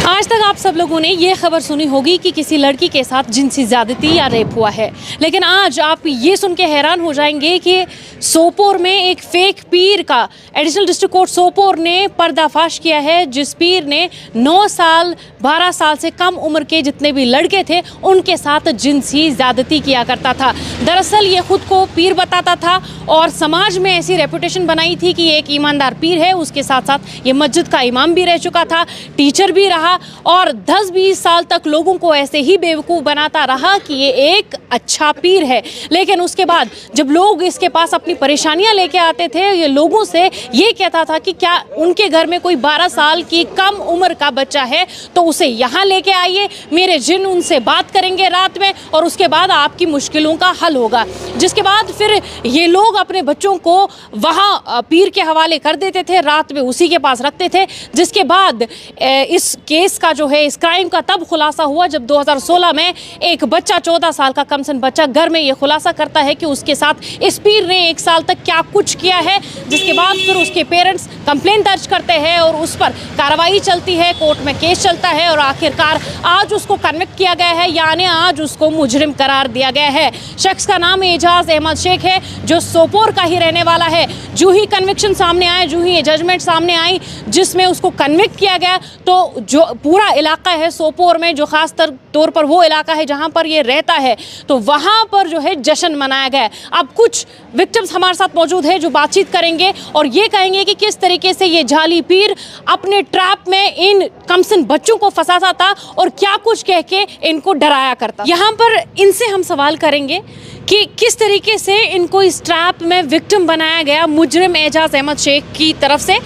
आज तक आप सब लोगों ने ये खबर सुनी होगी कि किसी लड़की के साथ जिनसी ज़्यादती या रेप हुआ है, लेकिन आज आप ये सुन के हैरान हो जाएंगे कि सोपोर में एक फेक पीर का एडिशनल डिस्ट्रिक्ट कोर्ट सोपोर ने पर्दाफाश किया है, जिस पीर ने 9 साल 12 साल से कम उम्र के जितने भी लड़के थे उनके साथ जिनसी ज़्यादती किया करता था। दरअसल ये खुद को पीर बताता था और समाज में ऐसी रेपुटेशन बनाई थी कि ये एक ईमानदार पीर है। उसके साथ साथ ये मस्जिद का इमाम भी रह चुका था, टीचर भी रहा और 10-20 साल तक लोगों को ऐसे ही बेवकूफ़ बनाता रहा कि ये एक अच्छा पीर है। लेकिन उसके बाद जब लोग इसके पास अपनी परेशानियां लेके आते थे, ये लोगों से ये कहता था कि क्या उनके घर में कोई 12 साल की कम उम्र का बच्चा है तो उसे यहाँ लेके आइए, मेरे जिन उनसे बात करेंगे रात में और उसके बाद आपकी मुश्किलों का हल होगा। जिसके बाद फिर ये लोग अपने बच्चों को वहाँ पीर के हवाले कर देते थे, रात में उसी के पास रखते थे। जिसके बाद इस केस का जो है, इस क्राइम का तब खुलासा हुआ जब 2016 में एक बच्चा 14 साल का कमसन बच्चा घर में ये खुलासा करता है कि उसके साथ इस पीर ने 1 साल तक क्या कुछ किया है। जिसके बाद फिर उसके पेरेंट्स कंप्लेन दर्ज करते हैं और उस पर कार्रवाई चलती है, कोर्ट में केस चलता है और आखिरकार आज उसको कन्विक्ट किया गया है, यानी आज उसको मुजरिम करार दिया गया है। शख्स का नाम एजाज अहमद शेख है जो सोपोर का ही रहने वाला है। जो ही कन्विक्शन सामने आए, जो ही जजमेंट सामने आई जिसमें उसको कन्विक्ट किया गया, तो जो पूरा इलाका है सोपोर में, जो खास तौर पर वो इलाका है जहां पर ये रहता है, तो वहां पर जो है जश्न मनाया गया। अब कुछ विक्टिम्स हमारे साथ मौजूद है जो बातचीत करेंगे और ये कहेंगे कि किस तरीके से ये जाली पीर अपने ट्रैप में इन कमसन बच्चों को फंसाता था और क्या कुछ कह के इनको डराया करता। यहाँ पर इनसे हम सवाल करेंगे कि किस तरीके से इनको इस ट्रैप में विक्टिम बनाया गया मुजरिम एजाज अहमद शेख की तरफ से।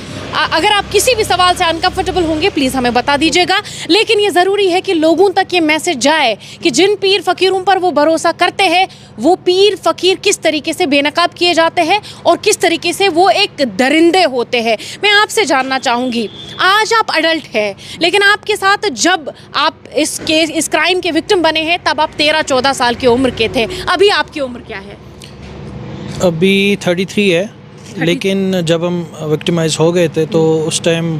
अगर आप किसी भी सवाल से अनकंफर्टेबल होंगे प्लीज़ हमें बता दीजिएगा, लेकिन ये ज़रूरी है कि लोगों तक ये मैसेज जाए कि जिन पीर फ़कीरों पर वो भरोसा करते हैं, वो पीर फ़कीर किस तरीके से बेनकाब किए जाते हैं और किस तरीके से वो एक दरिंदे होते हैं। मैं आपसे जानना चाहूँगी, आज आप अडल्ट हैं, लेकिन आपके साथ जब आप इस क्राइम के विक्टिम बने हैं तब आप 13-14 साल की उम्र के थे। अभी आपकी उम्र क्या है? अभी 33 है, लेकिन जब हम विक्टिमाइज हो गए थे तो उस टाइम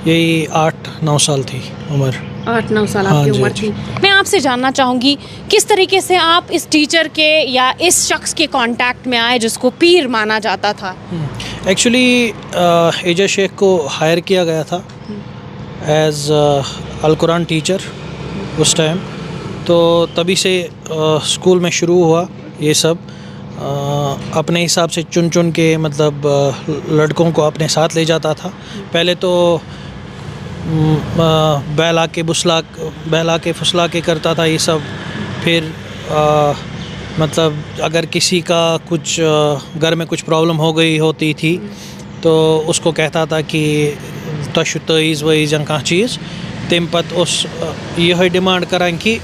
यही 8-9 साल थी उम्र। 8-9 साल आपकी उम्र थी। मैं आपसे जानना चाहूँगी किस तरीके से आप इस टीचर के या इस शख्स के कांटेक्ट में आए जिसको पीर माना जाता था? एक्चुअली एजाज शेख को हायर किया गया था एज अल कुरान टीचर उस टाइम, तो तभी से स्कूल में शुरू हुआ ये सब। अपने हिसाब से चुन चुन के मतलब लड़कों को अपने साथ ले जाता था। पहले तो बहला के फुसला के करता था ये सब। फिर मतलब अगर किसी का कुछ घर में कुछ प्रॉब्लम हो गई होती थी तो उसको कहता था कि तशु तईज़ वईज़ या कह चीज़, तम पत उस यह डिमांड करान कि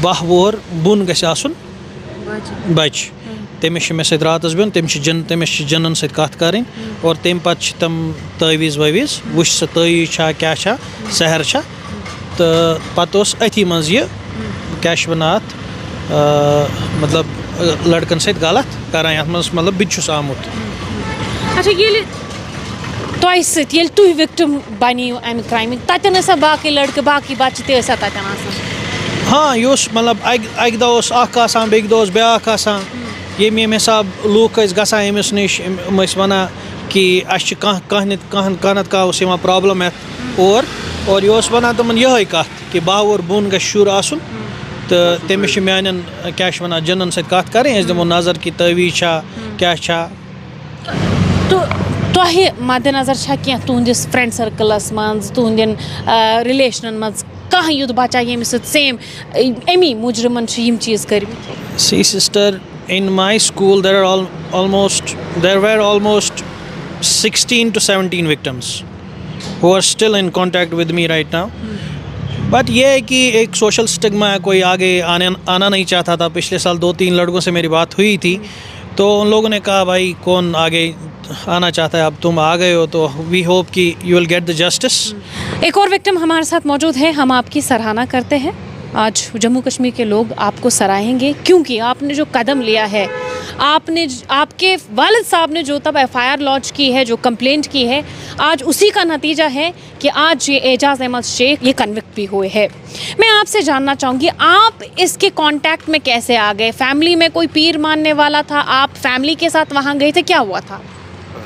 12 वोहर बुन गछ आसुन बच, तमिस मे सत रातस बिन, तमिस जनन सत कथ करें और तम पत तम तवीज़ ववीज़ वुच सह तवीज़ छा क्या छा सहर छा, तो पत अथी मज यह क्या वनान मतलब लड़कन सत गलत करान, अत मज मतलब बिछुस आमुत। अच्छा, ये तोय सत येल तुह विक्टिम बनियो अमि क्राइम ततन ऐसा बाकी लड़के बाकी बच्चे ते ऐसा ततन आसान? हाँ, यह मतलब अक दह आसान बेक दह ब्याक आसान, येम हिसाब लूक गसान अमिस नश वन कि कह कह प्रॉब्लम और यह वन तमन यह कथ कि 12 वोहर बुन गछ शुर आसन, तो तमिस मान क्या वन जनन सत कथ करें, दिमो नजर कि तवीज़ छा क्या छा। तो तोहे मद्देनजर छा क्या तुंदिस फ्रेंड सर्कलस मज तुंदिन रिलेशनन मज कह युद्ध बचा यमिस सेम अमी मुजरिमन यम चीज़ करमत? See sister, in my school there were almost 16 to 17 victims who are still in contact with me right now. But ये है कि एक सोशल स्टिग्मा है, कोई आगे आना नहीं चाहता था। पिछले साल 2-3 लड़कों से मेरी बात हुई थी तो उन लोगों ने कहा भाई कौन आगे आना चाहता है, अब तुम आ गए हो तो वी होप कि you will get the justice. एक और विक्टिम हमारे साथ मौजूद है, हम आपकी सराहना करते हैं। आज जम्मू कश्मीर के लोग आपको सराहेंगे क्योंकि आपने जो कदम लिया है, आपके वालिद साहब ने जो तब FIR लॉन्च की है, जो कंप्लेंट की है, आज उसी का नतीजा है कि आज ये एजाज अहमद शेख ये कन्विक्ट भी हुए हैं। मैं आपसे जानना चाहूँगी, आप इसके कांटेक्ट में कैसे आ गए? फैमिली में कोई पीर मानने वाला था, आप फैमिली के साथ वहाँ गए थे, क्या हुआ था?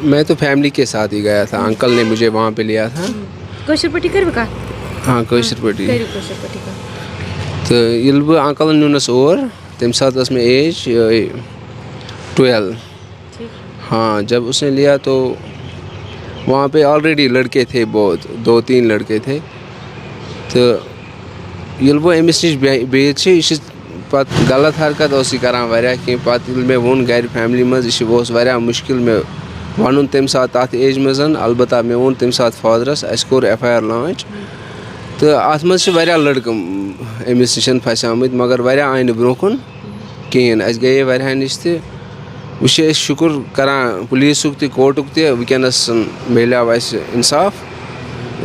मैं तो फैमिली के साथ ही गया था, अंकल ने मुझे वहाँ पे लिया था। कशर पट्टी कर बका? हाँ कशर पट्टी। तो ये बह अंकल नुनस और तम साथ में एज 12। हाँ जब उसने लिया तो वहाँ पे ऑलरेडी लड़के थे, बहुत 2-3 लड़के थे। तो ये बह अमिस नश बिहित पत गलत हरकत करान वारिया कि पत मैं वोन घर फैमिली मज वारिया मुश्किल में वन तम साथ तथ एज मज। अलबत्ता मैं वोन तम साथ फादरस अस कोर FIR लॉन्च। तो अत मज लड़क अमिस नश फंसामत, मगर वारिया आय ब्रो कुन कहें। अस गए वारिया नश वह शुक्र करान पुलिसुक त कोर्टुक त वनस मिलेव इंसाफ।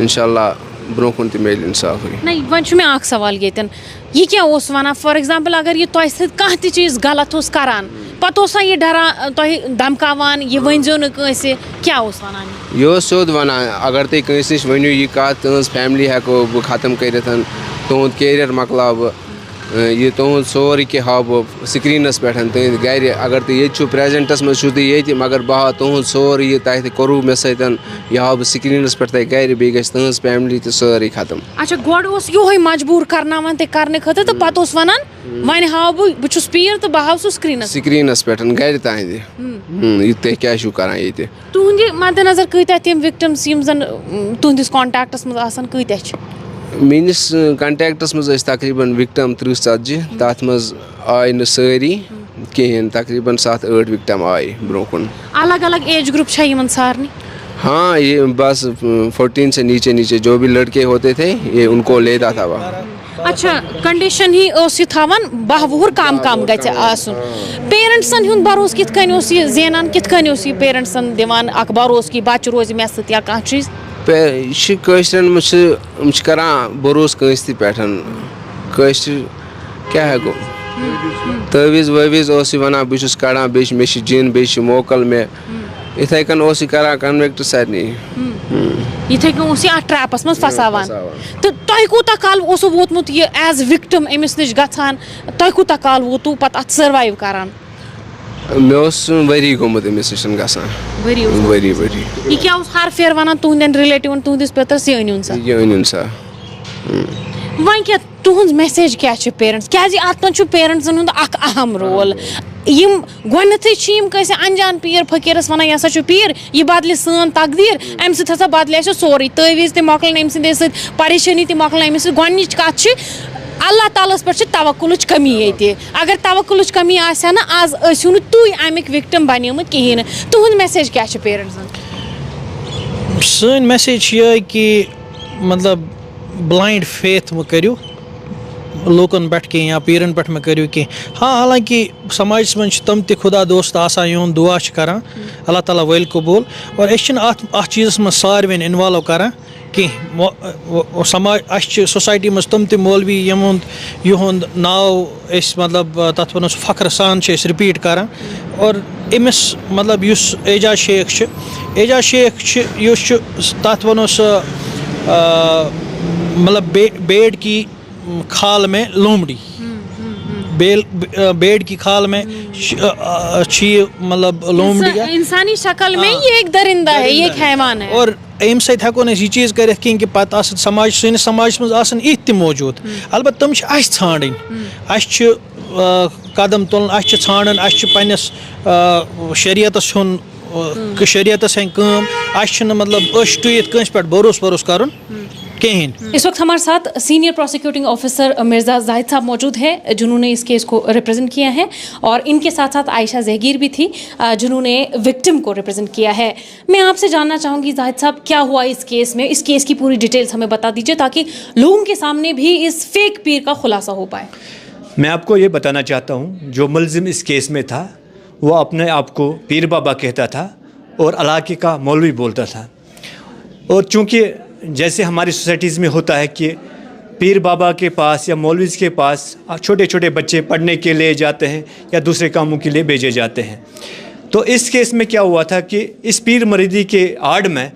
इंशाल्लाह ब्रो कुन त मिल इंसाफ। नहीं वन मैं आख सवाल ये क्या उस वन फॉर एग्जाम्पल अगर ये तह सत कह त चीज़ गलत उस करान पता ये डरा तह धमकावान ये वनजो न कंसे क्या उस वनान? यह सोद वनान अगर तुम कंस नश वनो यह कत तुज फैमिली हेको बह खत्म कर तुंद कैरियर मकलाव ये तुंद सोरी के हाव बह स्क्रीनस पे तुंद घर। अगर तुम ये प्रेजेंटस मज ये मगर बह तुंद सोरी ये तह करू मे सतन यह हाव बह स्क्रीनस पे तह घर बे तुज फैमिली तो सारी खत्म। अच्छा गोड यो मजबूर करनावान ते करने खतर तो पत वनान वन हाव बह पीर तो बह हाव सह स्क्रीनस पे घर तह तुम क्या करान ये तुंद मद्देनजर कत्या तम विक्टिम्स यम जन तुंदिस कांटेक्टस मज आसान कत्या? मेनिस कंटेक्टस मज तकरीबन विक्टम 30-40 तथ मज आय न सारी कहें, तकरीबन 7-8 विक्टम आय ब्रो कुन। अलग अलग एज ग्रुप है सारनी? हाँ ये बस 14 से नीचे जो भी लड़के होते थे ये उनको लेता था वह। अच्छा कंडीशन ही थवान 12 वुहर कम गए आसन। पेरेंट्सन हुंद भरोस कित कन जेनान कित कन पेरेंट्सन दिवान अख भरोस कि बच्चे रोज मे सत या कह चीज? करान भरोस कंस पे क्या है तवीज़ ववीज़ वन बहुत कड़ान मे जिन बे मोकल मे इथे कन करान कन्वेक्ट सारे इथे कन ट्रैपस मज फसावान। तो तुह कूता काल वोतमुत ये एज विक्टिम अमिस नश गछान, तुह कूता काल वोतु पत अत सर्वाइव करान? मे वरी गोमुत अमिस नश गसान वरी। ये क्या हर फेर वनान तुंदन रिलेटिवन तुंदिस पेतरस ये अनिउन सा वन क्या तुहंज मैसेज क्या पेरेंट्स क्या अत मन पेरेंट्सन हुंद अख अहम रोल? यम गोनथै यम कैसे अनजान पीर फकीरस वनान यह हसा पीर यह बदल सान तकदीर अमि सत हसा बदल सोरे तवीज़ त मकलन अमि सद परेशानी त मकलन अमि सद। गोनिच कत अल्लाह ताला पे तवक्कुलच कमी ये। अगर तवक्कुलच कमी आसा ना आज आसियो न तुई अमिक विक्टिम बनियोमुत कहीं। तुहंद मैसेज क्या पेरेंट्सन? सन मैसेज ये कि मतलब ब्लाइंड फेथ मह करो लोकन पे कहीं या पीरन पे मह करो कहीं। हाँ हालांकि समाज मज तम त खुदा दोस्त आसान योन दुआ करान अल्लाह ताला वल कबूल और अत चीज़ मज सारवेन इन्वॉल्व करान कहीं। समाज सोसाइटी मज तम त मौलवी युंद नाव मतलब तथ वो फख्र सान रिपीट करान। और अमिस मतलब एजाज शेख तथ वो मतलब बेड की खाल में लोमड़ी बेड की खाल में मतलब लोमड़ी इंसानी शक्ल में ये एक दरिंदा है, ये एक हैवान है। और अम सत हेको यह चीज़ कर कि पत समाज सनिस मज इत मौजूद अलबत् तम ांडन कदम तुलन ांडन पन्नस शरीयतस शरीयतस कम मतलब टुत कंस पे भरोस कर कहीं। इस वक्त हमारे साथ senior prosecuting officer Mirza Zahid साहब मौजूद हैं जिन्होंने इस केस को रिप्रेजेंट किया है और इनके साथ साथ आयशा जहगीर भी थी जिन्होंने विक्टिम को रिप्रेजेंट किया है। मैं आपसे जानना चाहूँगी जाहिद साहब क्या हुआ इस केस में, इस केस की पूरी डिटेल्स हमें बता दीजिए ताकि लोगों के सामने भी इस फेक पीर का खुलासा हो पाए। मैं आपको ये बताना चाहता हूँ जो मुलजिम इस केस में था वो अपने आप को पीर बाबा कहता था और इलाके का मौलवी बोलता था। और चूँकि जैसे हमारी सोसाइटीज़ में होता है कि पीर बाबा के पास या मौलवीज़ के पास छोटे छोटे बच्चे पढ़ने के लिए जाते हैं या दूसरे कामों के लिए भेजे जाते हैं, तो इस केस में क्या हुआ था कि इस पीर मरीदी के आड़ में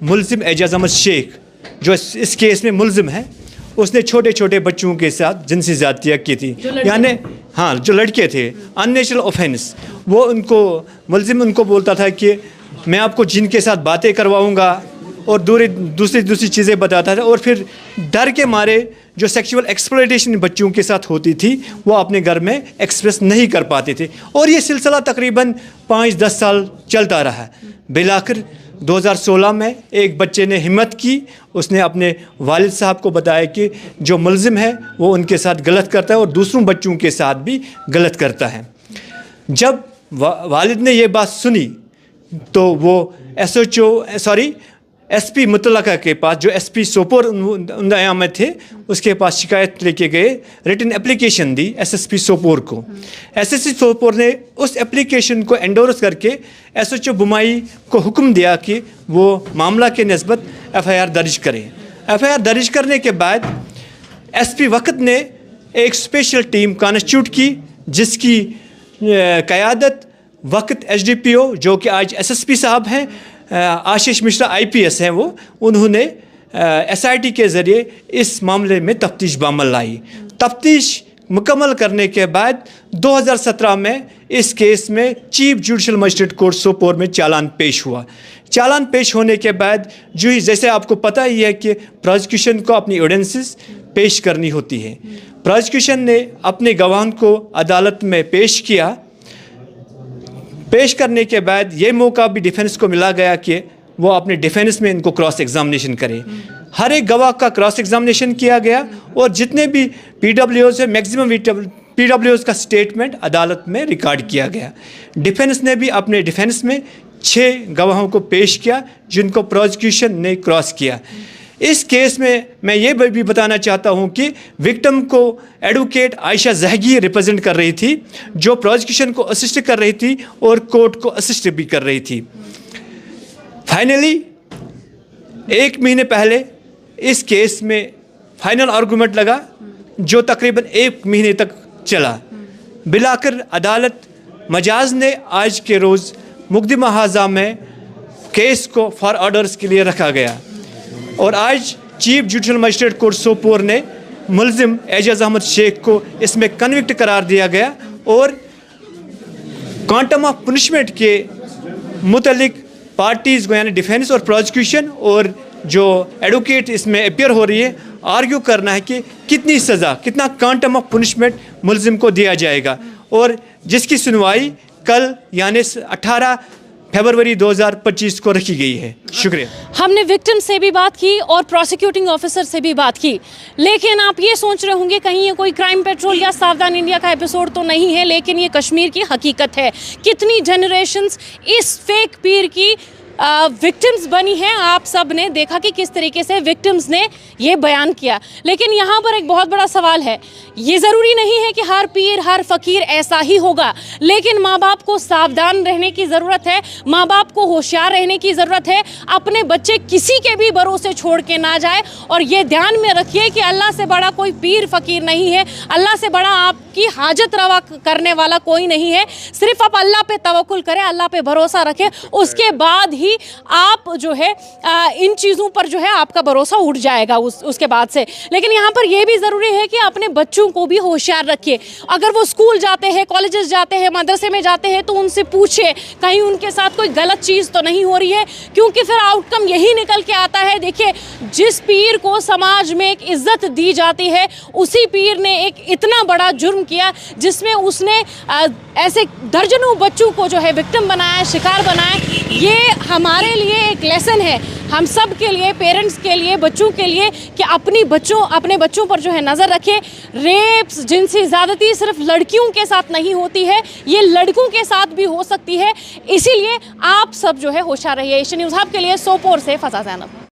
मुलजिम एजाज अहमद शेख जो इस केस में मुलजिम है, उसने छोटे छोटे बच्चों के साथ जिनसी ज़्यादतियाँ की थी, यानी हाँ जो लड़के थे, अननेचुरल ऑफेंस। वो उनको मुलजिम उनको बोलता था कि मैं आपको जिनके साथ बातें करवाऊँगा और दूसरी चीज़ें बताता था, और फिर डर के मारे जो सेक्सुअल एक्सप्लॉयटेशन बच्चों के साथ होती थी वो अपने घर में एक्सप्रेस नहीं कर पाते थे, और ये सिलसिला तकरीबन 5-10 साल चलता रहा। बिलाखिर 2016 में एक बच्चे ने हिम्मत की, उसने अपने वालिद साहब को बताया कि जो मुलजिम है वो उनके साथ गलत करता है और दूसरों बच्चों के साथ भी गलत करता है। जब वालिद ने ये बात सुनी तो वो एसपी मुतलका के पास, जो एसपी सोपोर उन्नाया में थे, उसके पास शिकायत लेके गए, रिटन एप्लीकेशन दी एसएसपी सोपोर को। एसएसपी सोपोर ने उस एप्लीकेशन को एंडोर्स करके एसएचओ बुमाई को हुक्म दिया कि वो मामला के निस्बत एफआईआर दर्ज करें। एफआईआर दर्ज करने के बाद एसपी वक्त ने एक स्पेशल टीम कॉन्स्टिट्यूट की, जिसकी क़यादत वक्त एसडीपीओ जो कि आज एसएसपी साहब हैं, आशीष मिश्रा आईपीएस हैं, वो उन्होंने एसआईटी के ज़रिए इस मामले में तफ्तीश बामल लाई। तफ्तीश मुकम्मल करने के बाद 2017 में इस केस में chief judicial magistrate court Sopore में चालान पेश हुआ। चालान पेश होने के बाद जैसे आपको पता ही है कि प्रोसिक्यूशन को अपनी एविडेंसेस पेश करनी होती है। प्रोसिक्यूशन ने अपने गवाहों को अदालत में पेश किया। पेश करने के बाद ये मौका भी डिफेंस को मिला गया कि वो अपने डिफेंस में इनको क्रॉस एग्जामिनेशन करें। हर एक गवाह का क्रॉस एग्जामिनेशन किया गया, और जितने भी पीडब्ल्यूओज है, मैक्सिमम पीडब्ल्यूओज का स्टेटमेंट अदालत में रिकॉर्ड किया गया। डिफेंस ने भी अपने डिफेंस में 6 गवाहों को पेश किया, जिनको प्रोसिक्यूशन ने क्रॉस किया। इस केस में मैं ये भी बताना चाहता हूँ कि विक्टिम को एडवोकेट आयशा जहगी रिप्रेजेंट कर रही थी, जो प्रोसिक्यूशन को असिस्ट कर रही थी और कोर्ट को असिस्ट भी कर रही थी। फाइनली 1 महीने पहले इस केस में फाइनल आर्गूमेंट लगा, जो तकरीबन 1 महीने तक चला। बिलाखिर अदालत मजाज ने आज के रोज़ मुकदमा हाजा में केस को फॉर ऑर्डर्स के लिए रखा गया, और आज chief judicial magistrate court Sopore ने मुलजिम एजाज अहमद शेख को इसमें कन्विक्ट करार दिया गया, और क्वांटम ऑफ पनिशमेंट के मुतलिक पार्टीज़ को, यानी डिफेंस और प्रोसिक्यूशन और जो एडवोकेट इसमें अपियर हो रही है, आर्ग्यू करना है कि कितनी सज़ा, कितना क्वांटम ऑफ पनिशमेंट मुलजिम को दिया जाएगा, और जिसकी सुनवाई कल यानी 18 फरवरी 2025 को रखी गई है। शुक्रिया। हमने विक्टिम से भी बात की और प्रोसिक्यूटिंग ऑफिसर से भी बात की, लेकिन आप ये सोच रहे होंगे कहीं ये कोई क्राइम पेट्रोल या सावधान इंडिया का एपिसोड तो नहीं है, लेकिन ये कश्मीर की हकीकत है। कितनी जनरेशन्स इस फेक पीर की विक्टिम्स बनी हैं। आप सब ने देखा कि किस तरीके से विक्टिम्स ने ये बयान किया, लेकिन यहाँ पर एक बहुत बड़ा सवाल है। ये ज़रूरी नहीं है कि हर पीर हर फ़कीर ऐसा ही होगा, लेकिन माँ बाप को सावधान रहने की ज़रूरत है, माँ बाप को होशियार रहने की ज़रूरत है। अपने बच्चे किसी के भी भरोसे छोड़ के ना जाए, और ये ध्यान में रखिए कि अल्लाह से बड़ा कोई पीर फ़कीर नहीं है, अल्लाह से बड़ा आपकी हाजत रवा करने वाला कोई नहीं है। सिर्फ आप अल्लाह पे तवक्कुल करें, अल्लाह पे भरोसा रखें, उसके बाद ही आप जो है इन चीज़ों पर जो है आपका भरोसा उठ जाएगा उसके बाद से। लेकिन यहाँ पर यह भी ज़रूरी है कि अपने बच्चों को भी होशियार रखिए। अगर वो स्कूल जाते हैं, कॉलेजेस जाते हैं, मदरसे में जाते हैं, तो उनसे पूछे कहीं उनके साथ कोई गलत चीज़ तो नहीं हो रही है, क्योंकि फिर आउटकम यही निकल के आता है। देखिए, जिस पीर को समाज में एक इज्जत दी जाती है, उसी पीर ने एक इतना बड़ा जुर्म किया, जिसमें उसने ऐसे दर्जनों बच्चों को जो है विक्टिम बनाया, शिकार बनाया। ये हमारे लिए एक लेसन है, हम सब के लिए, पेरेंट्स के लिए, बच्चों के लिए, कि अपने बच्चों पर जो है नज़र रखें। रेप्स, जिनसी ज़्यादती सिर्फ लड़कियों के साथ नहीं होती है, ये लड़कों के साथ भी हो सकती है। इसीलिए आप सब जो है होशियार रहिए। एशियन न्यूज़ हब के लिए सोपोर से फसा ज़ैनब।